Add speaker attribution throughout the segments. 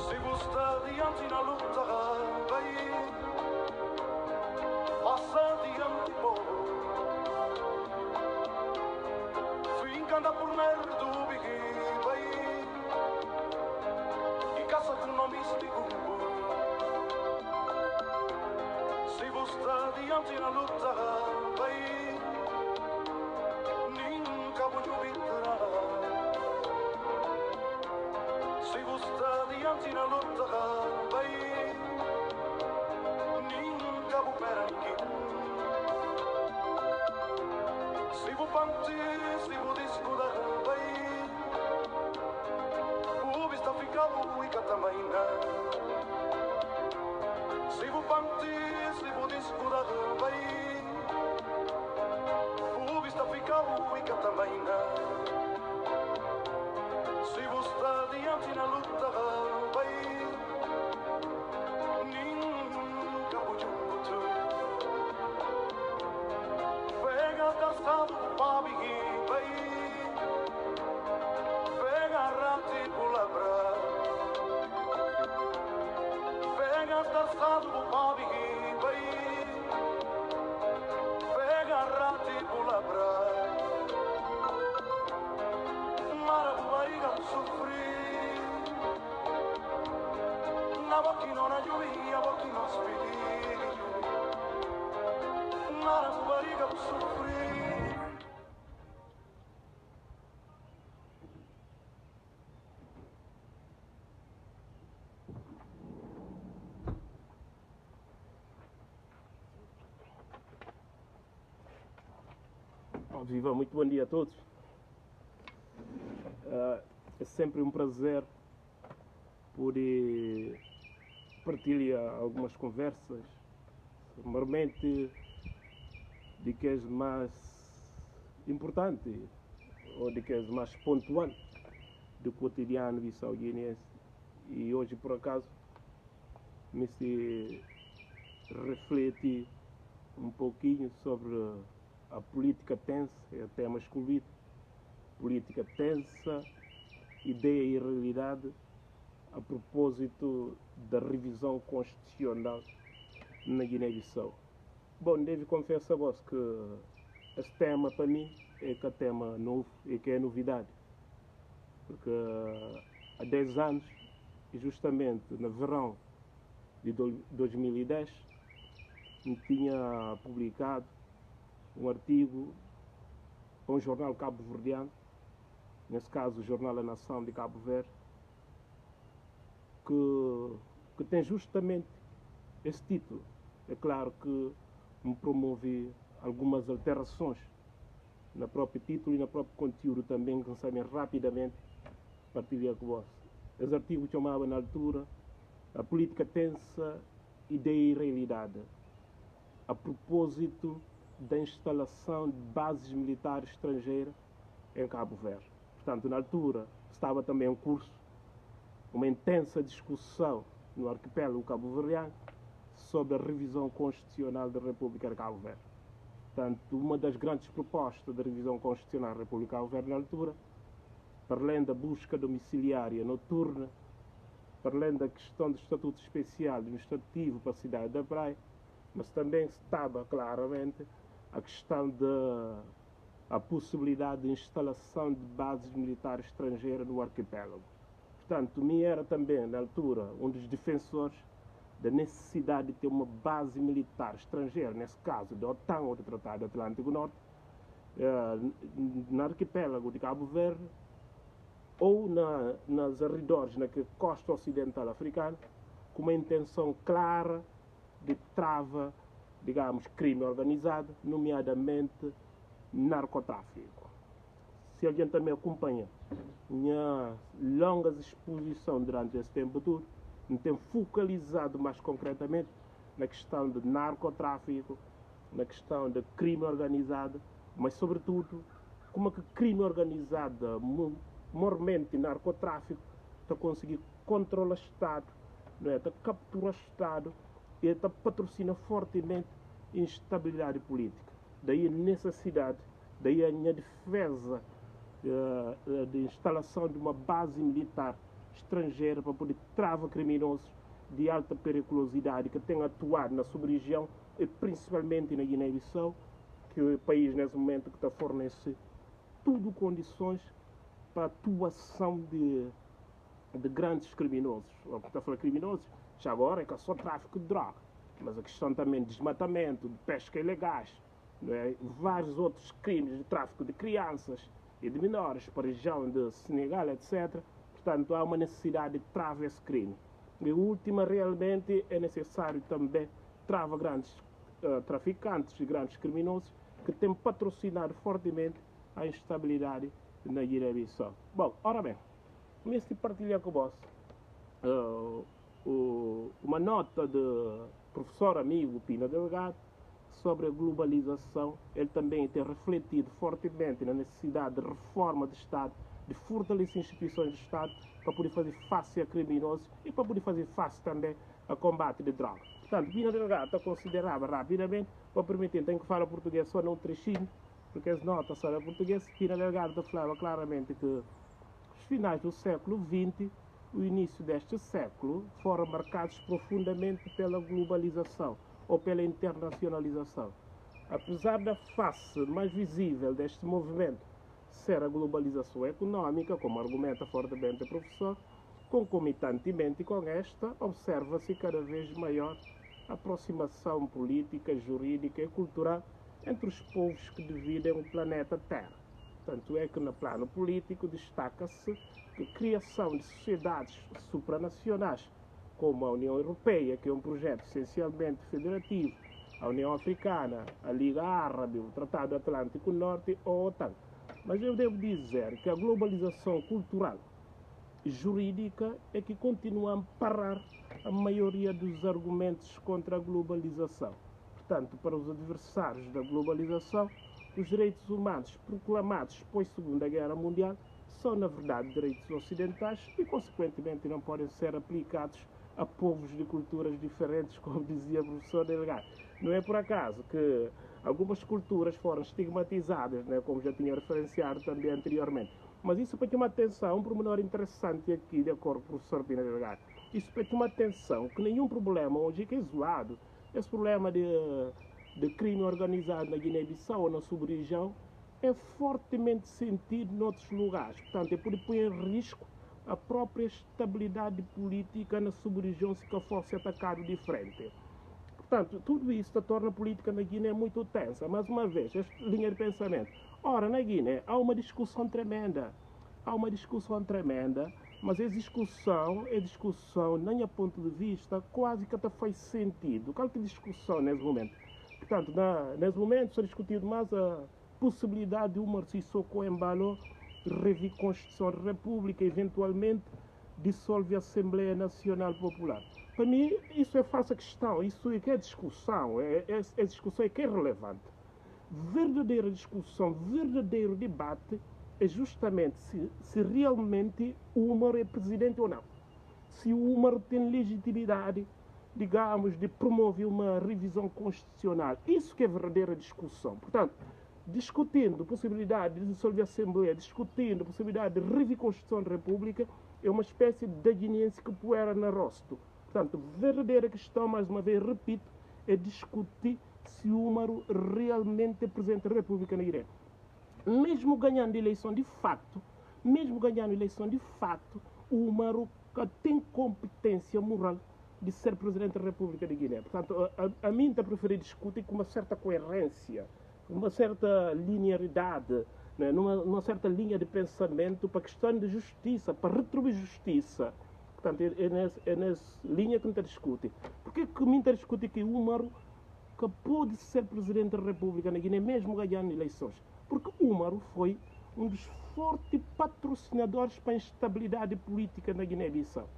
Speaker 1: Sigo está diante na luta, vai. Passa diante povo. Fincanda por merda, bigui, vai. E caça com nome místico. Sigo está diante na luta, vai. Nunca vou duvidar. Sigo está diante na luta, vai. Nunca vou perder. Sigo pante, sigo discutir, vai. O vista fica buica também, sigo pante, sigo discutir, vai. O vista fica buica também, sigo está diante na luta, vai. Nunca vou junto. Pega caçado, pabi, vai. Pega rati, pulabra. Pega caçado, pabi, vai. Pega rati, pulabra. Maravilha, sofrer. Na boca não ajuda, a boca não espelha. Maravilha, sofrer.
Speaker 2: Viva, muito bom dia a todos. É sempre um prazer poder partilhar algumas conversas, normalmente de que é mais importante ou de que é mais pontuante do cotidiano bissau-guineense. E hoje, por acaso, me se refleti um pouquinho sobre a política tensa, é o tema escolhido. Política tensa, ideia e realidade, a propósito da revisão constitucional na Guiné-Bissau. Bom, devo confessar a vós que esse tema para mim é que é tema novo e que é novidade. Porque há 10 anos, e justamente no verão de 2010, me tinha publicado um artigo para um jornal cabo-verdiano, nesse caso o Jornal A Nação de Cabo Verde, que tem justamente esse título. É claro que me promove algumas alterações no próprio título e no próprio conteúdo também, que sabem rapidamente partilhar com vós. Esse artigo chamava na altura a política tensa, ideia e realidade, a propósito da instalação de bases militares estrangeiras em Cabo Verde. Portanto, na altura, estava também em curso uma intensa discussão no arquipélago cabo-verdiano sobre a revisão constitucional da República de Cabo Verde. Portanto, uma das grandes propostas da revisão constitucional da República de Cabo Verde na altura, para além da busca domiciliária noturna, para além da questão do estatuto especial administrativo para a cidade da Praia, mas também estava claramente a questão da possibilidade de instalação de bases militares estrangeiras no arquipélago. Portanto, me era também, na altura, um dos defensores da necessidade de ter uma base militar estrangeira, nesse caso da OTAN ou do Tratado Atlântico Norte, no arquipélago de Cabo Verde ou nas arredores, na costa ocidental africana, com uma intenção clara de trava, digamos, crime organizado, nomeadamente narcotráfico. Se alguém também acompanha minha longa exposição durante esse tempo todo, me tem focalizado mais concretamente na questão de narcotráfico, na questão de crime organizado, mas sobretudo como é que crime organizado, mormente narcotráfico, está a conseguir controlar o Estado, não é? Está a capturar o Estado e está a patrocinar fortemente a instabilidade política. Daí a necessidade, daí a minha defesa de instalação de uma base militar estrangeira para poder travar criminosos de alta periculosidade que têm atuado na sub-região e principalmente na Guiné-Bissau, que é o país nesse momento que está a fornecer tudo condições para a atuação de grandes criminosos. O que está a falar criminosos, já agora é que é só tráfico de droga, mas a questão também de desmatamento, de pesca ilegais, não é? Vários outros crimes de tráfico de crianças e de menores para a região de Senegal, etc. Portanto, há uma necessidade de travar esse crime. E última, realmente é necessário também travar grandes traficantes e grandes criminosos que têm patrocinado fortemente a instabilidade na Guiné-Bissau. Bom, ora bem, começo a partilhar com vós uma nota do professor amigo Pina Delgado sobre a globalização. Ele também tem refletido fortemente na necessidade de reforma do Estado, de fortalecer instituições do Estado para poder fazer face a criminosos e para poder fazer face também a combate de drogas. Portanto, Pina Delgado considerava rapidamente, para permitir, tenho que falar português só num trechinho, porque as notas são em português. Pina Delgado falava claramente que os finais do século XX, o início deste século, foram marcados profundamente pela globalização ou pela internacionalização. Apesar da face mais visível deste movimento ser a globalização econômica, como argumenta fortemente o professor, concomitantemente com esta, observa-se cada vez maior aproximação política, jurídica e cultural entre os povos que dividem o planeta Terra. Tanto é que, no plano político, destaca-se a criação de sociedades supranacionais, como a União Europeia, que é um projeto essencialmente federativo, a União Africana, a Liga Árabe, o Tratado Atlântico Norte ou a OTAN. Mas eu devo dizer que a globalização cultural e jurídica é que continua a amparar a maioria dos argumentos contra a globalização. Portanto, para os adversários da globalização, os direitos humanos proclamados pós-Segunda Guerra Mundial são, na verdade, direitos ocidentais e, consequentemente, não podem ser aplicados a povos de culturas diferentes, como dizia o professor Delgado. Não é por acaso que algumas culturas foram estigmatizadas, né, como já tinha referenciado também anteriormente. Mas isso para chamar atenção, um pormenor interessante aqui, de acordo com o professor Pina Delgado, isso para chamar atenção que nenhum problema hoje que é isolado, esse problema de crime organizado na Guiné-Bissau ou na sub-região, é fortemente sentido noutros lugares. Portanto, é por pôr em risco a própria estabilidade política na sub-região se fosse atacado de frente. Portanto, tudo isso torna a política na Guiné muito tensa. Mais uma vez, esta linha de pensamento. Ora, na Guiné há uma discussão tremenda. Mas a discussão, na minha ponto de vista, quase que até faz sentido. Qual que é a discussão nesse momento? Portanto, nesse momento, se discutido mais a possibilidade de Umar Sissoko Embalo rever a Constituição da República, eventualmente dissolve a Assembleia Nacional Popular. Para mim, isso é falsa questão, isso é que é discussão, é discussão que é relevante. Verdadeira discussão, verdadeiro debate é justamente se realmente o Umar é presidente ou não. Se o Umar tem legitimidade, digamos, de promover uma revisão constitucional. Isso que é verdadeira discussão. Portanto, discutindo a possibilidade de dissolver a Assembleia, discutindo a possibilidade de rever a Constituição da República, é uma espécie de guineense que poeira na rosto. Portanto, a verdadeira questão, mais uma vez, repito, é discutir se o Umaru realmente é Presidente da República na Guiné. Mesmo ganhando eleição de fato, o Umaru tem competência moral de ser Presidente da República da Guiné. Portanto, a mim está preferido discutir com uma certa coerência, uma certa linearidade, né, numa certa linha de pensamento para a questão de justiça, para retribuir justiça. Portanto, é nessa linha que me está discute. Por que me está discute que o Umaru que pode ser Presidente da República na Guiné, mesmo ganhando eleições? Porque o Umaru foi um dos fortes patrocinadores para a instabilidade política na Guiné-Bissau.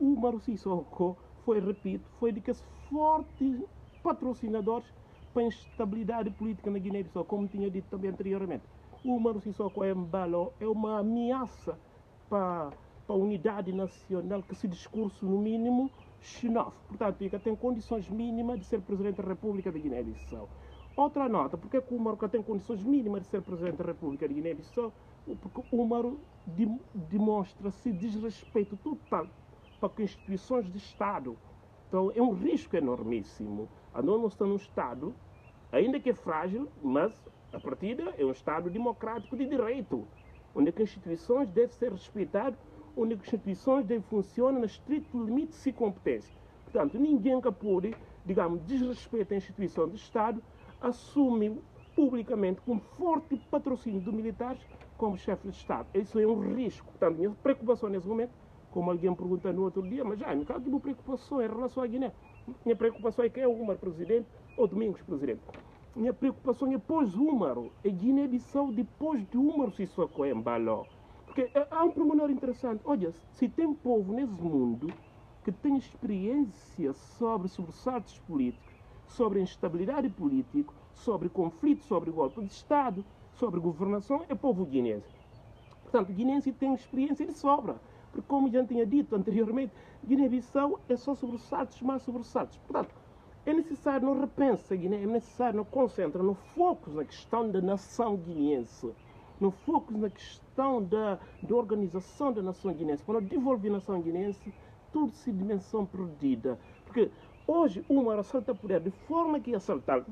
Speaker 2: O Umaru Sissoko foi de que fortes patrocinadores para a instabilidade política na Guiné-Bissau, como tinha dito também anteriormente. O Umaru Sissoko Embalo é uma ameaça para a unidade nacional, que esse discurso, no mínimo, xenófobo. Portanto, fica tem condições mínimas de ser Presidente da República da Guiné-Bissau. Outra nota, porque o Umaru tem condições mínimas de ser Presidente da República da Guiné-Bissau, porque o Umaru demonstra-se desrespeito total para com instituições de Estado. Então é um risco enormíssimo. Nós estamos num Estado, ainda que é frágil, mas a partida é um Estado democrático de direito, onde as instituições devem ser respeitadas, onde as instituições devem funcionar no estrito limite de competência. Portanto, ninguém que pode, digamos, desrespeitar a instituição de Estado, assume publicamente com forte patrocínio de militares como chefe de Estado. Isso é um risco. Portanto, minha preocupação nesse momento, como alguém perguntou no outro dia, mas já, me cabe uma preocupação em relação à Guiné. Minha preocupação é quem é o Umar presidente ou Domingos presidente. Minha preocupação é pós-Umaro, é Guiné-Bissau depois de Umaro se socou em Baló. Porque há um pormenor interessante. Olha, se tem povo nesse mundo que tem experiência sobre sobressaltos políticos, sobre instabilidade política, sobre conflito, sobre golpe de Estado, sobre governação, é povo guinense. Portanto, guinense tem experiência de sobra. Porque, como já tinha dito anteriormente, Guiné-Bissau é só sobressaltos, mais sobressaltos. Portanto, é necessário não repensa Guiné, é necessário não concentra no foco na questão da nação guineense, no foco na questão da organização da nação guinense. Para desenvolver a nação guinense, tudo se dimensão perdida. Porque hoje uma assalta poder de forma que assaltar.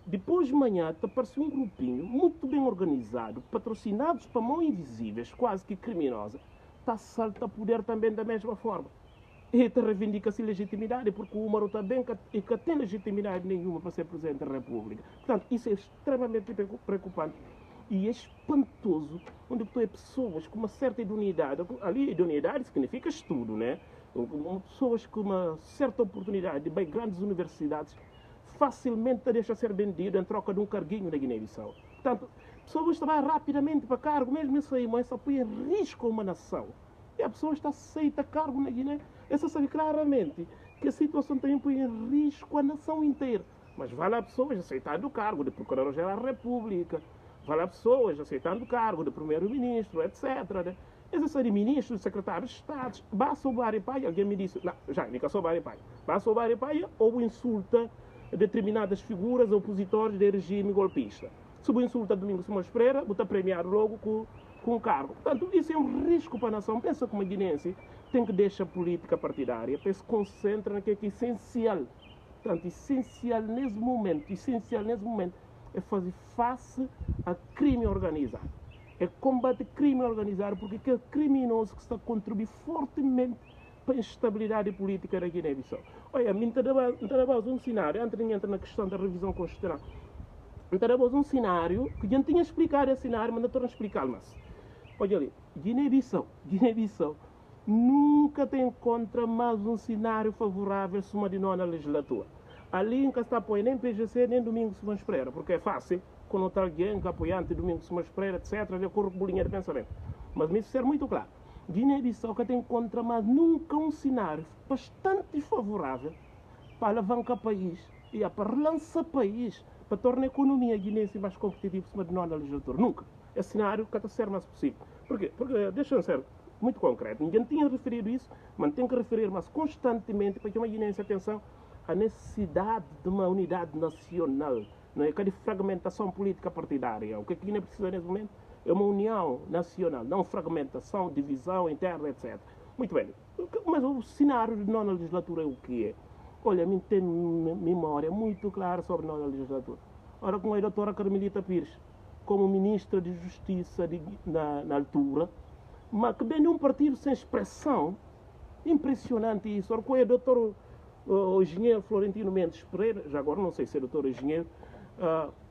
Speaker 2: Depois de manhã, apareceu um grupinho muito bem organizado, patrocinados para mãos invisíveis, quase que criminosa, está assalta poder também da mesma forma. E reivindica-se legitimidade, porque o Umaru também que tem legitimidade nenhuma para ser Presidente da República. Portanto, isso é extremamente preocupante e é espantoso, onde tu é pessoas com uma certa idoneidade. Ali, idoneidade significa estudo, né? Pessoas com uma certa oportunidade de bem grandes universidades facilmente deixa ser vendido em troca de um carguinho da Guiné-Bissau. Portanto, pessoas que vão rapidamente para cargo, mesmo isso aí, mas isso põe em risco uma nação. E a pessoa está aceita cargo na Guiné. Essa sabe claramente que a situação também põe em risco a nação inteira. Mas vale a pessoas aceitando o cargo de Procurador-Geral da República, vale a pessoas aceitando o cargo de Primeiro-Ministro, etc. Né? Esses são de ministros, secretários de Estado. Basta o Baripaia, alguém me disse, não, já, nem que sou Baripaia. Basta o Baripaia ou insulta determinadas figuras opositores do regime golpista. Se o insulta Domingos Simões Pereira, está premiado logo com o cargo. Portanto, isso é um risco para a nação. Pensa como a guinense tem que deixar a política partidária para se concentrar naquilo que é essencial. Portanto, essencial nesse momento é fazer face a crime organizado. É combater crime organizado, porque é criminoso que está a contribuir fortemente para a instabilidade política da Guiné-Bissau. Olha, me interessa um cenário, antes de entrar na questão da revisão constitucional, me interessa um cenário, que já tinha explicado esse cenário, mas não estou a explicar mais. Olha ali, Guiné-Bissau nunca tem contra mais um cenário favorável sobre uma de nona legislatura. Ali nunca está apoiando nem PGC, nem Domingos Simões Pereira, porque é fácil, quando está alguém que apoiante Domingos Simões Pereira, etc., de acordo com a linha de pensamento. Mas me ser muito claro, Guiné-Bissau que tem contra mais nunca um cenário bastante favorável para alavancar o país e para relançar o país, para tornar a economia guinense mais competitiva sobre a nona legislatura. Nunca. Esse cenário que está a ser mais possível. Por quê? Porque, deixa-me ser muito concreto, ninguém tinha referido isso, mas tem que referir mais constantemente para que uma guinense, atenção, a necessidade de uma unidade nacional, não é? Que de fragmentação política partidária. O que a Guiné precisa nesse momento é uma união nacional, não fragmentação, divisão interna, etc. Muito bem, mas o cenário de nona legislatura é o que é? Olha, a mim tem memória muito clara sobre a nona legislatura. Ora, com a doutora Carmelita Pires, como ministra de Justiça na altura, mas que vem de um partido sem expressão, impressionante isso. Ora, com o doutor o engenheiro Florentino Mendes Pereira, já agora não sei se é doutor engenheiro,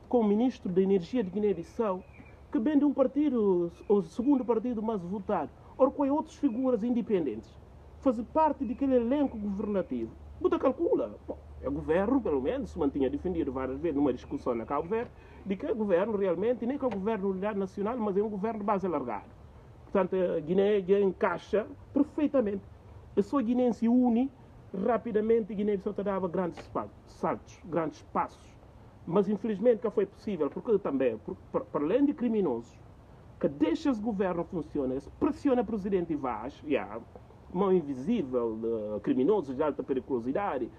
Speaker 2: como ministro da Energia de Guiné-Bissau, que vem de um partido, o segundo partido mais votado, ou com outras figuras independentes, fazer parte daquele elenco governativo. Buta calcula, bom, é o governo, pelo menos, se mantinha defendido várias vezes numa discussão na Cabo Verde, de que é governo realmente, nem que é o governo de unidade nacional, mas é um governo de base alargada. Portanto, a Guiné encaixa perfeitamente. A sua Guiné se une rapidamente, a Guiné-Bissau dava grandes saltos, grandes passos. Mas infelizmente não foi possível, porque também, para além de criminosos, que deixa esse governo funcionar, pressiona o presidente Vaz, mão invisível, criminosos de alta periculosidade,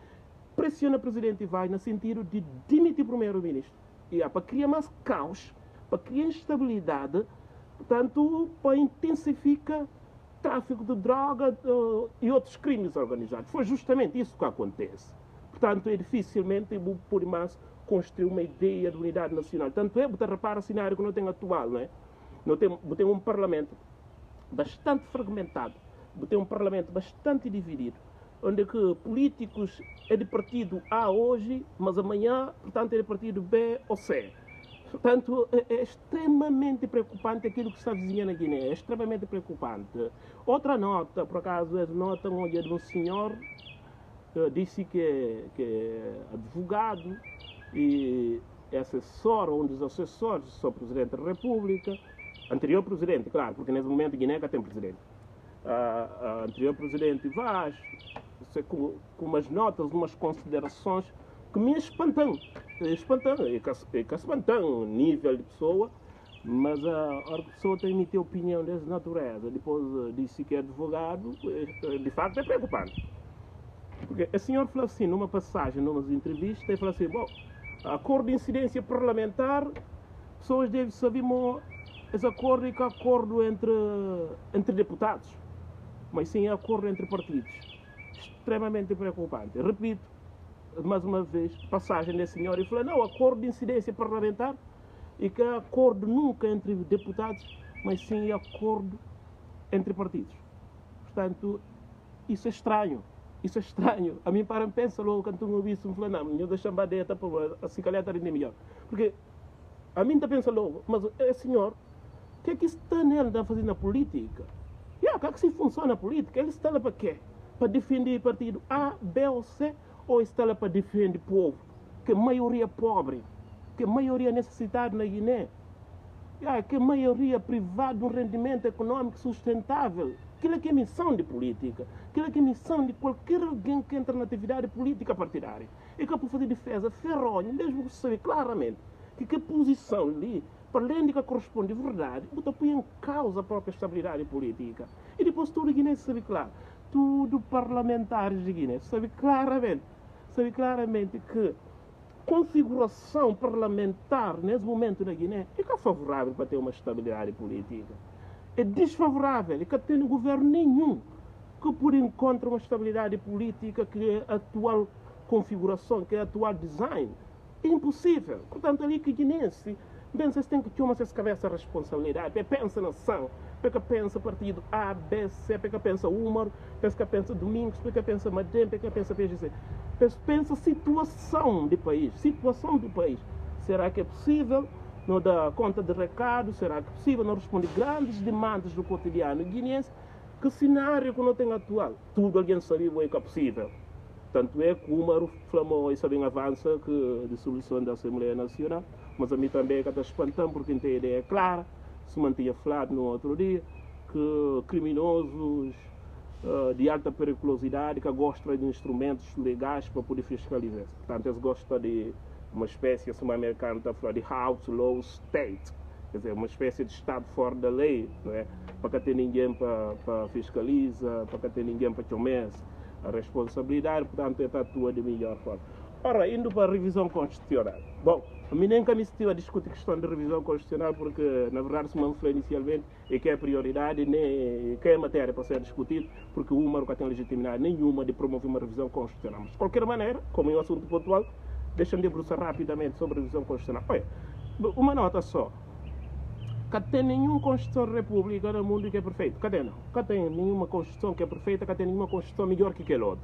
Speaker 2: pressiona o presidente Vaz no sentido de demitir o primeiro-ministro. Para criar mais caos, para criar instabilidade, portanto, para intensificar tráfico de droga e outros crimes organizados. Foi justamente isso que acontece. Portanto, é dificilmente por mais construir uma ideia de unidade nacional. Tanto é, você repara o cenário que não tem atual, não é? Não tem um parlamento bastante fragmentado, tem um parlamento bastante dividido, onde que políticos é de partido A hoje, mas amanhã, portanto, é de partido B ou C. Portanto, é extremamente preocupante aquilo que está vizinhando na Guiné, é extremamente preocupante. Outra nota, por acaso, é nota onde é de um senhor disse que é advogado e é assessor, um dos assessores do presidente da República, anterior presidente, claro, porque nesse momento a Guiné já tem presidente. Anterior presidente Vaz, com umas notas, umas considerações que me espantam, espantam, nível de pessoa, mas a pessoa tem que ter opinião dessa natureza. Depois disse que é advogado, de facto é preocupante. Porque o senhor falou assim, numa passagem, numa entrevista, ele falou assim, bom, acordo de incidência parlamentar, pessoas devem saber esse acordo é que acordo entre deputados, mas sim é acordo entre partidos. Extremamente preocupante. Repito, mais uma vez, passagem desse senhor e falou, não, acordo de incidência parlamentar e que é acordo nunca entre deputados, mas sim é acordo entre partidos. Portanto, isso é estranho. Isso é estranho. A mim para pensa logo quando eu ouvi isso, me falou, não, eu deixo a badeta para a cicaleta ainda melhor. Porque a mim pensa logo, mas é senhor, o que é que está nele a fazer na política? E o que é que se funciona na política? Ele está lá para quê? Para defender partido A, B ou C? Ou está lá para defender o povo? Que a maioria é pobre, que a maioria é necessitada na Guiné, que a maioria é privada de um rendimento econômico sustentável. Aquilo é que é missão de política. Aquilo é que é missão de qualquer alguém que entra na atividade política partidária. E que é para fazer defesa ferronha, mesmo que se sabe claramente que a posição ali, para além de que corresponde de verdade, põe em causa a própria estabilidade política. E depois tudo o Guiné sabe claro. Tudo parlamentares de Guiné sabe claramente que configuração parlamentar nesse momento na Guiné é que é favorável para ter uma estabilidade política. É desfavorável, é que não tem governo nenhum que por encontro uma estabilidade política que é a atual configuração, que é a atual design. É impossível. Portanto, ali que guinense pensa, tem que tomar essa cabeça a responsabilidade, pensa nação, pensa partido A, B, C, pensa Úmaro, pensa Domingos, pensa Madem, pensa PGC. Pensa situação do país. Será que é possível não dar conta de recado? Será que é possível não responder grandes demandas do cotidiano guineense? Que cenário que não tem atual? Tudo alguém sabia que é possível. Tanto é que o Úmaro flamou e sabem avança que de solução da Assembleia Nacional, mas a mim também é que está espantando porque não tem ideia clara, se mantinha falado no outro dia, que criminosos de alta periculosidade que gostam de instrumentos legais para poder fiscalizar. Portanto, eles gostam de uma espécie, assim, o americano está a falar de house law state, quer dizer, uma espécie de estado fora da lei, não é? Para que ter ninguém para fiscalizar, para que ter ninguém para tomar a responsabilidade, portanto, ele atua de melhor forma. Ora, indo para a revisão constitucional. Bom, a mim nem que me estive a discutir a questão da revisão constitucional, porque, na verdade, se me falou inicialmente, é que é prioridade, nem que é matéria para ser discutida, porque o Úmaro não tem legitimidade nenhuma de promover uma revisão constitucional. Mas, de qualquer maneira, como é um assunto pontual, deixa-me debruçar rapidamente sobre a revisão constitucional. Olha, uma nota só. Não tem nenhuma Constituição da República no mundo que é perfeita. Cadê não? Não tem nenhuma Constituição que é perfeita, não tem nenhuma Constituição melhor que aquele outro.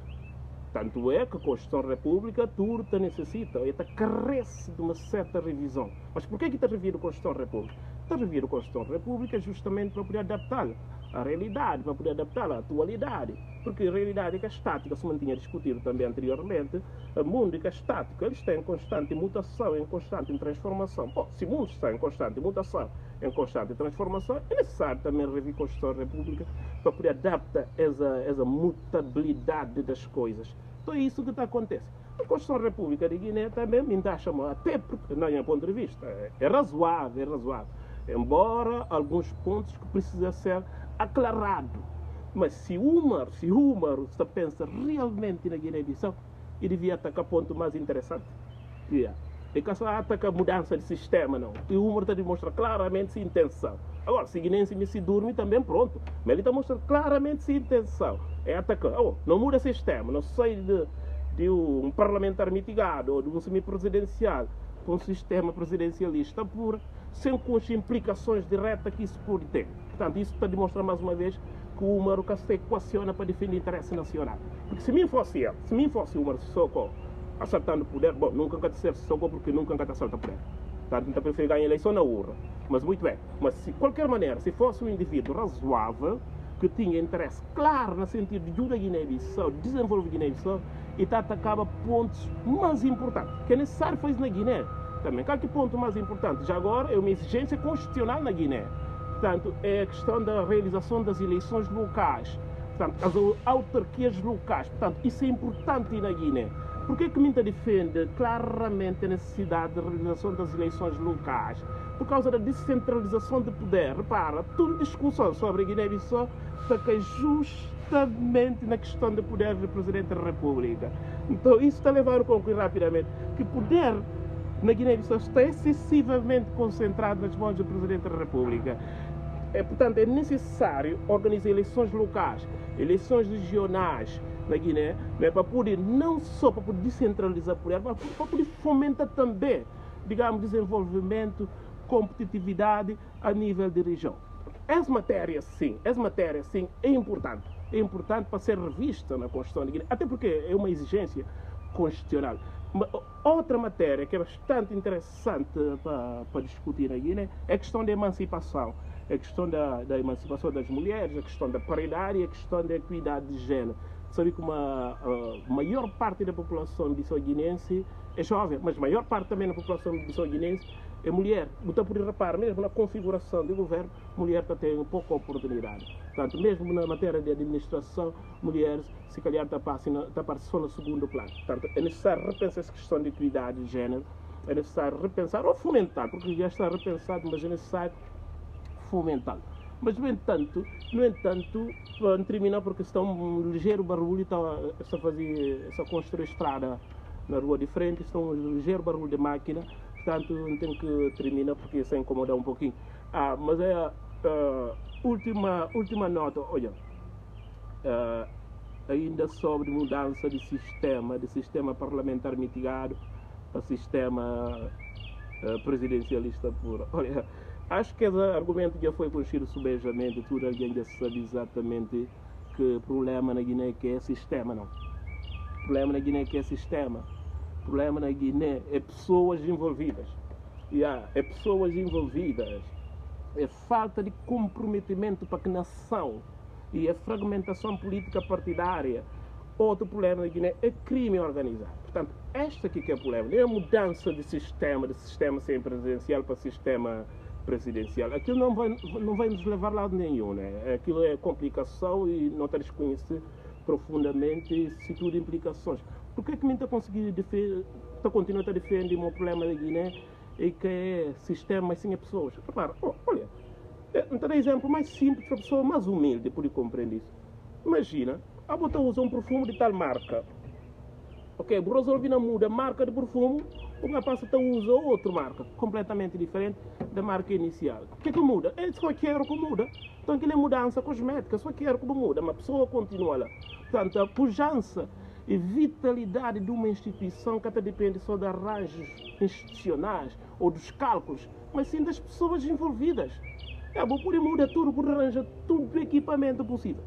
Speaker 2: Tanto é que a Constituição da República tudo necessita, carece de uma certa revisão. Mas por que está a revisar a Constituição da República? Está a revisar a Constituição da República justamente para poder adaptá-la à realidade, para poder adaptá-la à atualidade. Porque a realidade é que é estática, se mantinha discutido também anteriormente, o mundo é que é estático, ele está em constante mutação, em constante transformação. Bom, se o mundo está em constante mutação, em constante transformação, é necessário também rever a Constituição da República para poder adaptar essa mutabilidade das coisas. Então é isso que está acontecendo. A Constituição da República de Guiné também me dá chamar, até porque, não é ponto de vista, é razoável. Embora alguns pontos que precisam ser aclarados. Mas se o Úmaro se pensa realmente na Guiné-Bissau, ele devia atacar ponto mais interessante. É que só ataca a mudança de sistema, não. E o Umar está demonstra claramente sua intenção. Agora, se Guinense me se dorme, também pronto. Mas ele está mostrando claramente sua intenção. É atacar. Oh, não muda o sistema, não sai de um parlamentar mitigado ou de um semipresidencial para um sistema presidencialista puro, sem com as implicações diretas que isso pode ter. Portanto, isso está demonstrando mais uma vez que o Umar se equaciona para defender o interesse nacional. Porque se mim fosse ele, se mim fosse o Umar Sissoko assaltando o poder, bom, nunca vai ser Sissoko porque nunca vai assaltar o poder. Portanto, então prefiro ganhar a eleição na urna. Mas muito bem. Mas de qualquer maneira, se fosse um indivíduo razoável, que tinha interesse claro no sentido de ajuda a Guiné-Bissau, desenvolver Guiné-Bissau, e atacava pontos mais importantes, que é necessário fazer na Guiné. Também, qual que é o ponto mais importante? Já agora, é uma exigência constitucional na Guiné. Portanto, é a questão da realização das eleições locais. Portanto, as autarquias locais. Portanto, isso é importante na Guiné. Por que a Minta defende claramente a necessidade de realização das eleições locais? Por causa da descentralização de poder. Repara, toda discussão sobre a Guiné-Bissau está justamente na questão do poder do Presidente da República. Então, isso está levando a concluir rapidamente que poder na Guiné-Bissau está excessivamente concentrado nas mãos do Presidente da República. Portanto, é necessário organizar eleições locais, eleições regionais na Guiné, né, para poder, não só para poder descentralizar o poder, mas para poder fomentar também, digamos, desenvolvimento, competitividade a nível de região. Essa matéria, sim, é importante. É importante para ser revista na Constituição da Guiné, até porque é uma exigência constitucional. Outra matéria que é bastante interessante para discutir na Guiné é a questão da emancipação. A questão da emancipação das mulheres, a questão da paridade e a questão da equidade de género. Sabe que a maior parte da população bissau-guinense é jovem, mas a maior parte também da população bissau-guinense é mulher. Então, por reparar, mesmo na configuração do governo, mulher tem pouca oportunidade. Portanto, mesmo na matéria de administração, mulheres, se calhar, está só no segundo plano. Portanto, é necessário repensar essa questão de equidade de género, é necessário repensar, ou fomentar, porque já está repensado, mas é necessário fomentá-lo. Mas, no entanto, para terminar, porque está um ligeiro barulho, está a construir estrada na rua de frente, está um ligeiro barulho de máquina, portanto, tenho que terminar porque isso incomoda um pouquinho. Mas é a última nota, olha, ainda sobre mudança de sistema parlamentar mitigado para sistema presidencialista puro. Olha, acho que esse argumento já foi conhecido subejamente, tudo alguém já sabe exatamente que o problema na Guiné que é sistema, não. O problema na Guiné que é sistema. O problema na Guiné é pessoas envolvidas. É pessoas envolvidas. É falta de comprometimento para a nação e a fragmentação política partidária. Outro problema na Guiné é crime organizado. Portanto, este aqui que é o problema. Não é a mudança de sistema semi-presidencial para sistema presidencial. Aquilo não vai nos levar a lado nenhum, né? Aquilo é complicação e não está a desconhecer profundamente se tudo implicações. Por que não está conseguindo continuando a defender o problema da Guiné e que é sistema sem pessoas? Repara, olha, não tem exemplo mais simples para a pessoa mais humilde poder compreender isso. Imagina, a botar usa um perfume de tal marca. Ok, resolve não muda a marca de perfume, uma passa a usa outra marca, completamente diferente da marca inicial. O que muda? É só quero que muda. Então aquilo é mudança cosmética, só quero que muda, mas a pessoa continua lá. Portanto, a pujança e vitalidade de uma instituição que até depende só de arranjos institucionais ou dos cálculos, mas sim das pessoas envolvidas. Vou poder mudar tudo, por arranjar tudo o equipamento possível.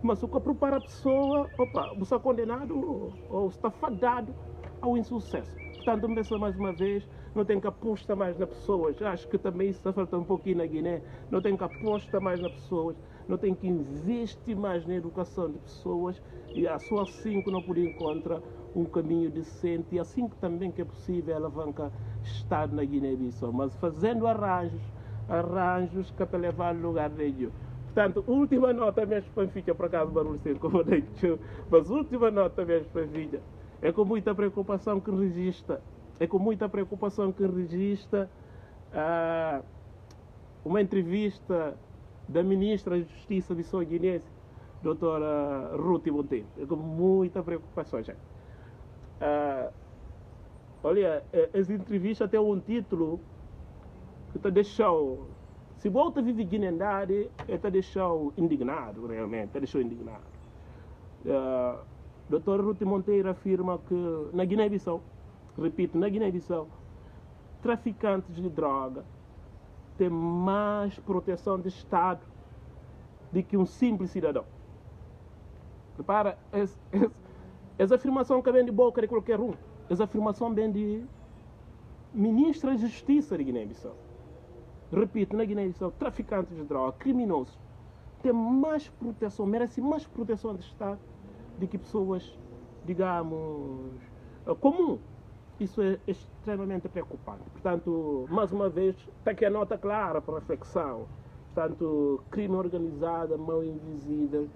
Speaker 2: Mas se eu prepara a pessoa, você está condenado ou está fadado ao insucesso. Portanto, eu penso mais uma vez, não tem que apostar mais nas pessoas. Acho que também isso está faltando um pouquinho na Guiné. Não tem que apostar mais nas pessoas, não tem que investir mais na educação de pessoas. E só assim que não pode encontrar um caminho decente e assim que também que é possível alavancar Estado na Guiné-Bissau. Mas fazendo arranjos que até levar ao lugar nenhum. Portanto, última nota mesmo para ficar, por acaso o barulho se incomoda, mas última nota mesmo para ficar. É com muita preocupação que registra, uma entrevista da ministra da Justiça bissau-guinense, doutora Ruth Monteiro. É com muita preocupação, gente. olha, essa entrevista tem um título que te deixou, se volta a viver Guiné-Ndade, te deixou indignado, realmente, te deixou indignado. Dr. Ruth Monteiro afirma que na Guiné-Bissau, repito, na Guiné-Bissau, traficantes de droga têm mais proteção de Estado do que um simples cidadão. Repara, essa afirmação que vem de boca de qualquer um, essa afirmação vem de ministra da Justiça de Guiné-Bissau. Repito, na Guiné-Bissau, traficantes de droga, criminosos, têm mais proteção, merecem mais proteção de Estado do que pessoas, digamos, comum. Isso é extremamente preocupante. Portanto, mais uma vez, está aqui a nota clara para reflexão. Portanto, crime organizado, mão invisível,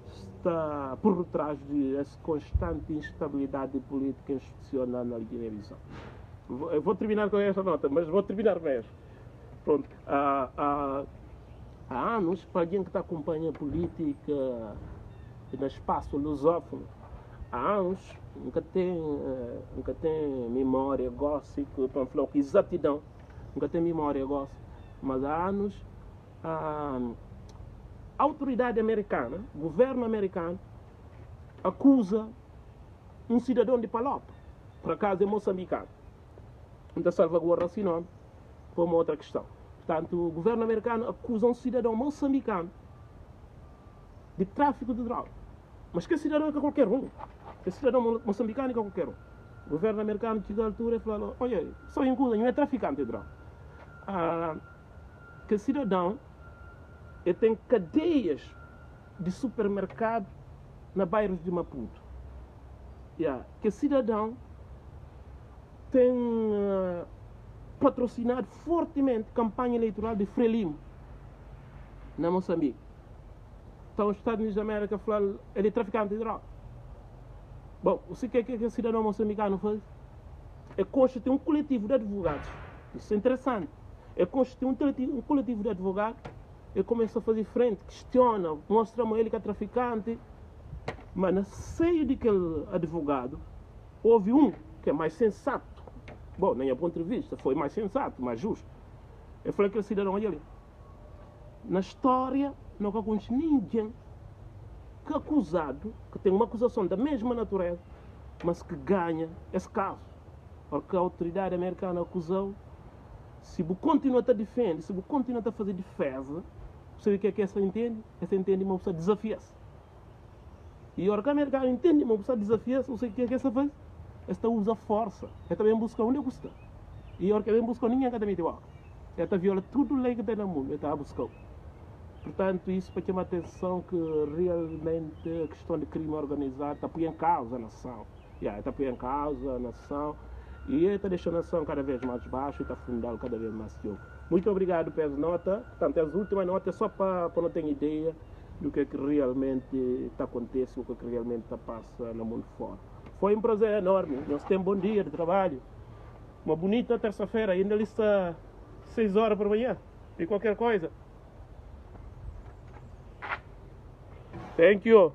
Speaker 2: está por trás de essa constante instabilidade política e institucional na Guiné-Bissau. Eu vou terminar com esta nota, mas vou terminar mesmo. Pronto. Há anos, para alguém que está acompanhando a política no espaço lusófono, há anos, nunca tem memória góssica, para falar que exatidão, nunca tem memória góssica, mas há anos a autoridade americana, o governo americano, acusa um cidadão de Palop, por acaso é moçambicano, da salvaguarda esse nome, foi uma outra questão. Portanto, o governo americano acusa um cidadão moçambicano de tráfico de droga. Mas que cidadão é que qualquer um? Que cidadão moçambicano é que qualquer um? O governo americano chegou à altura e falou: olha, só incusa, não é traficante de droga. Que cidadão tem cadeias de supermercado na bairros de Maputo. Que cidadão tem patrocinado fortemente a campanha eleitoral de Frelimo na Moçambique. Então os Estados Unidos da América falaram, ele é traficante de droga. Bom, você quer que o cidadão moçambicano faz? É constituir um coletivo de advogados. Isso é interessante. É constituir um coletivo de advogados e começa a fazer frente, questiona, mostra a ele que é traficante. Mas no seio daquele advogado, houve um que é mais sensato. Bom, na minha ponto de vista, foi mais sensato, mais justo. Eu falei que o cidadão, olha ali, na história não conhece ninguém que acusado, que tem uma acusação da mesma natureza, mas que ganha esse caso. Porque a autoridade americana acusou, se você continua a defender, se você continua a fazer defesa, você o que é que essa entende? Essa entende uma pessoa desafia-se. E a hora que a americana entende uma pessoa desafia-se, você o que é que essa faz? Esta usa força. Esta também busca onde custa. E a hora que também busca ninguém que também tem igual. Esta viola tudo lei que tem no mundo. Esta busca. Portanto, isso para chamar a atenção que realmente a questão de crime organizado está põe em causa a nação. Está põe em causa a nação. E está deixando a nação cada vez mais baixa e está afundando cada vez mais jogo. Muito obrigado pelas notas. Portanto, as últimas notas só para não ter ideia do que realmente está acontecendo, o que realmente está passando no mundo fora. Foi um prazer enorme. Nós temos um bom dia de trabalho. Uma bonita terça-feira. Ainda ali está 6 horas por manhã. E qualquer coisa. Thank you.